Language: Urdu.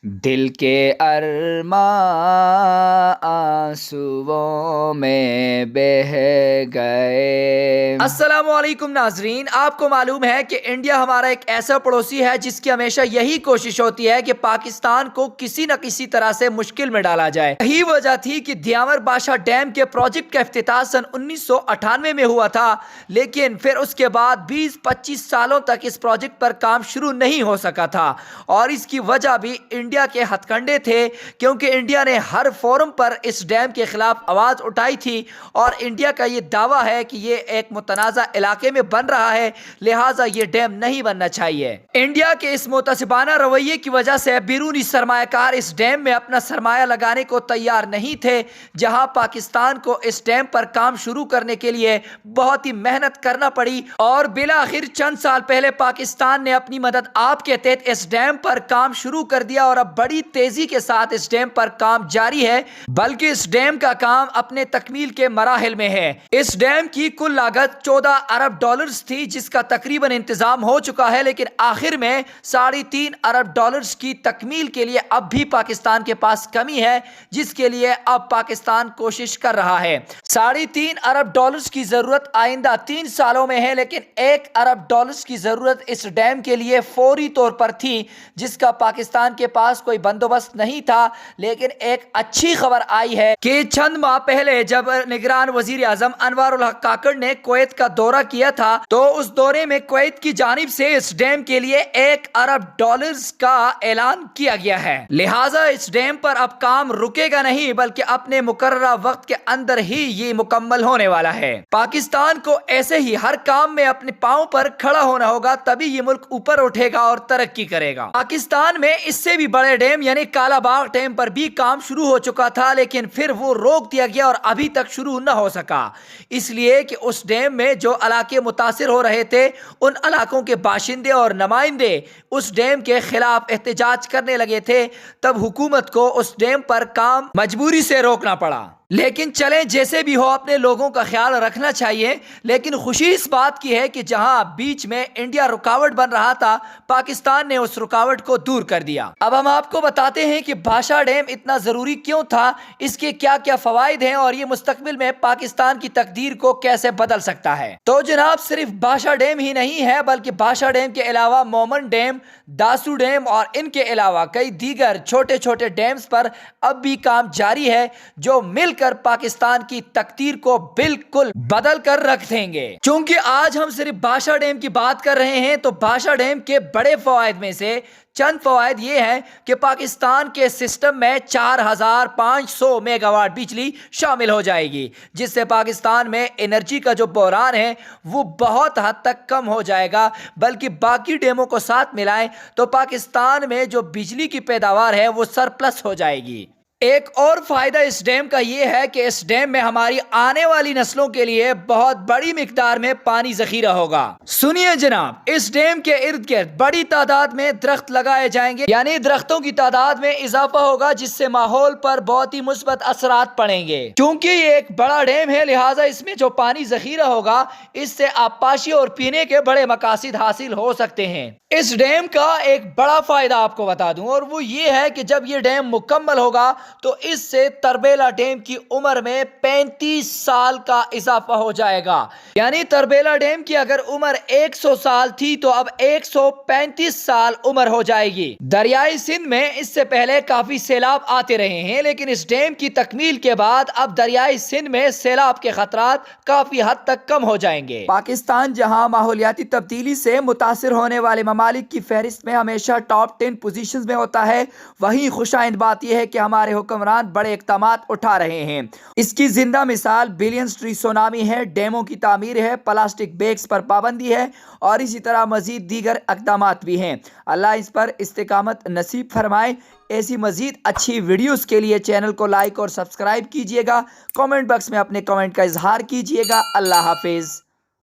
دل کے ارماں آنسوؤں میں بہہ گئے۔ السلام علیکم ناظرین، آپ کو معلوم ہے کہ انڈیا ہمارا ایک ایسا پڑوسی ہے جس کی ہمیشہ یہی کوشش ہوتی ہے کہ پاکستان کو کسی نہ کسی طرح سے مشکل میں ڈالا جائے۔ یہی وجہ تھی کہ دیامر باشا ڈیم کے پروجیکٹ کا افتتاح سن 1998 میں ہوا تھا، لیکن پھر اس کے بعد 20-25 سالوں تک اس پروجیکٹ پر کام شروع نہیں ہو سکا تھا، اور اس کی وجہ بھی انڈیا کے ہتھ کنڈے تھے، کیونکہ انڈیا نے ہر فورم پر اس ڈیم کے خلاف آواز اٹھائی تھی، اور انڈیا کا یہ دعویٰ ہے کہ یہ ایک متنازع علاقے میں بن رہا ہے، لہٰذا یہ ڈیم نہیں بننا چاہیے۔ انڈیا کے اس متعصبانہ رویے کی وجہ سے بیرونی سرمایہ کار اس ڈیم میں اپنا سرمایہ لگانے کو تیار نہیں تھے، جہاں پاکستان کو اس ڈیم پر کام شروع کرنے کے لیے بہت ہی محنت کرنا پڑی، اور بالآخر چند سال پہلے پاکستان نے اپنی مدد آپ کے تحت اس ڈیم پر کام شروع کر دیا، اور اب بڑی تیزی کے ساتھ اس ڈیم پر کام جاری ہے، بلکہ اس ڈیم کا کام اپنے تکمیل کے مراحل میں ہے۔ اس ڈیم کی کل لاگت 14 ارب ڈالرز تھی، جس کا تقریباً انتظام ہو چکا ہے، لیکن آخر میں 3.5 ارب ڈالرز کی تکمیل کے لیے اب بھی پاکستان کے پاس کمی ہے، جس کے لیے اب پاکستان کوشش کر رہا ہے۔ 3.5 ارب ڈالرز کی ضرورت آئندہ 3 سالوں میں ہے، لیکن 1 ارب ڈالرز کی ضرورت اس ڈیم کے لیے فوری طور پر تھی، جس کا پاکستان کے پاس کوئی بندوبست نہیں تھا۔ لیکن ایک اچھی خبر آئی ہے کہ چند ماہ پہلے جب نگران وزیر اعظم انوار الحق کاکڑ نے کویت کا دورہ کیا تھا، تو اس دورے میں کویت کی جانب سے اس ڈیم کے لیے 1 ارب ڈالرز کا اعلان کیا گیا ہے، لہٰذا اس ڈیم پر اب کام رکے گا نہیں، بلکہ اپنے مقررہ وقت کے اندر ہی یہ مکمل ہونے والا ہے۔ پاکستان کو ایسے ہی ہر کام میں اپنے پاؤں پر کھڑا ہونا ہوگا، تبھی یہ ملک اوپر اٹھے گا اور ترقی کرے گا۔ پاکستان میں اس سے بھی بڑے ڈیم یعنی کالا باغ ڈیم پر بھی کام شروع ہو چکا تھا، لیکن پھر وہ روک دیا گیا اور ابھی تک شروع نہ ہو سکا، اس لیے کہ اس ڈیم میں جو علاقے متاثر ہو رہے تھے، ان علاقوں کے باشندے اور نمائندے اس ڈیم کے خلاف احتجاج کرنے لگے تھے، تب حکومت کو اس ڈیم پر کام مجبوری سے روکنا پڑا۔ لیکن چلیں جیسے بھی ہو، اپنے لوگوں کا خیال رکھنا چاہیے۔ لیکن خوشی اس بات کی ہے کہ جہاں بیچ میں انڈیا رکاوٹ بن رہا تھا، پاکستان نے اس رکاوٹ کو دور کر دیا۔ اب ہم آپ کو بتاتے ہیں کہ باشا ڈیم اتنا ضروری کیوں تھا، اس کے کیا کیا فوائد ہیں، اور یہ مستقبل میں پاکستان کی تقدیر کو کیسے بدل سکتا ہے۔ تو جناب، صرف باشا ڈیم ہی نہیں ہے، بلکہ باشا ڈیم کے علاوہ مومن ڈیم، داسو ڈیم اور ان کے علاوہ کئی دیگر چھوٹے چھوٹے ڈیمز پر اب بھی کام جاری ہے، جو مل کر پاکستان کی تقدیر کو بالکل بدل کر رکھ دیں گے۔ چونکہ آج ہم صرف باشا ڈیم کی بات کر رہے ہیں، تو باشا ڈیم کے بڑے فوائد میں سے چند فوائد یہ ہیں کہ پاکستان کے سسٹم میں 4500 میگا واٹ بجلی شامل ہو جائے گی، جس سے پاکستان میں انرجی کا جو بحران ہے وہ بہت حد تک کم ہو جائے گا، بلکہ باقی ڈیموں کو ساتھ ملائیں تو پاکستان میں جو بجلی کی پیداوار ہے وہ سرپلس ہو جائے گی۔ ایک اور فائدہ اس ڈیم کا یہ ہے کہ اس ڈیم میں ہماری آنے والی نسلوں کے لیے بہت بڑی مقدار میں پانی ذخیرہ ہوگا۔ سنیے جناب، اس ڈیم کے ارد گرد بڑی تعداد میں درخت لگائے جائیں گے، یعنی درختوں کی تعداد میں اضافہ ہوگا، جس سے ماحول پر بہت ہی مثبت اثرات پڑیں گے۔ کیونکہ یہ ایک بڑا ڈیم ہے، لہٰذا اس میں جو پانی ذخیرہ ہوگا، اس سے آبپاشی اور پینے کے بڑے مقاصد حاصل ہو سکتے ہیں۔ اس ڈیم کا ایک بڑا فائدہ آپ کو بتا دوں، اور وہ یہ ہے کہ جب یہ ڈیم مکمل ہوگا تو اس سے تربیلا ڈیم کی عمر میں 35 سال کا اضافہ ہو جائے گا، یعنی تربیلا ڈیم کی اگر عمر 100 سال تھی تو اب 135 سال عمر ہو جائے گی۔ دریائے سندھ میں اس سے پہلے کافی سیلاب آتے رہے ہیں، لیکن اس ڈیم کی تکمیل کے بعد اب دریائے سندھ میں سیلاب کے خطرات کافی حد تک کم ہو جائیں گے۔ پاکستان جہاں ماحولیاتی تبدیلی سے متاثر ہونے والے ممالک کی فہرست میں ہمیشہ ٹاپ 10 پوزیشنز میں ہوتا ہے، وہیں خوشائند بات یہ ہے کہ ہمارے حکمران بڑے اقدامات اٹھا رہے ہیں۔ اس کی زندہ مثال بلینز ٹری سونامی ہے، ڈیموں کی تعمیر ہے، پلاسٹک بیگز پر پابندی ہے، اور اسی طرح مزید دیگر اقدامات بھی ہیں۔ اللہ اس پر استقامت نصیب فرمائے۔ ایسی مزید اچھی ویڈیوز کے لیے چینل کو لائک اور سبسکرائب کیجیے گا، کامنٹ باکس میں اپنے کامنٹ کا اظہار کیجیے گا۔ اللہ حافظ۔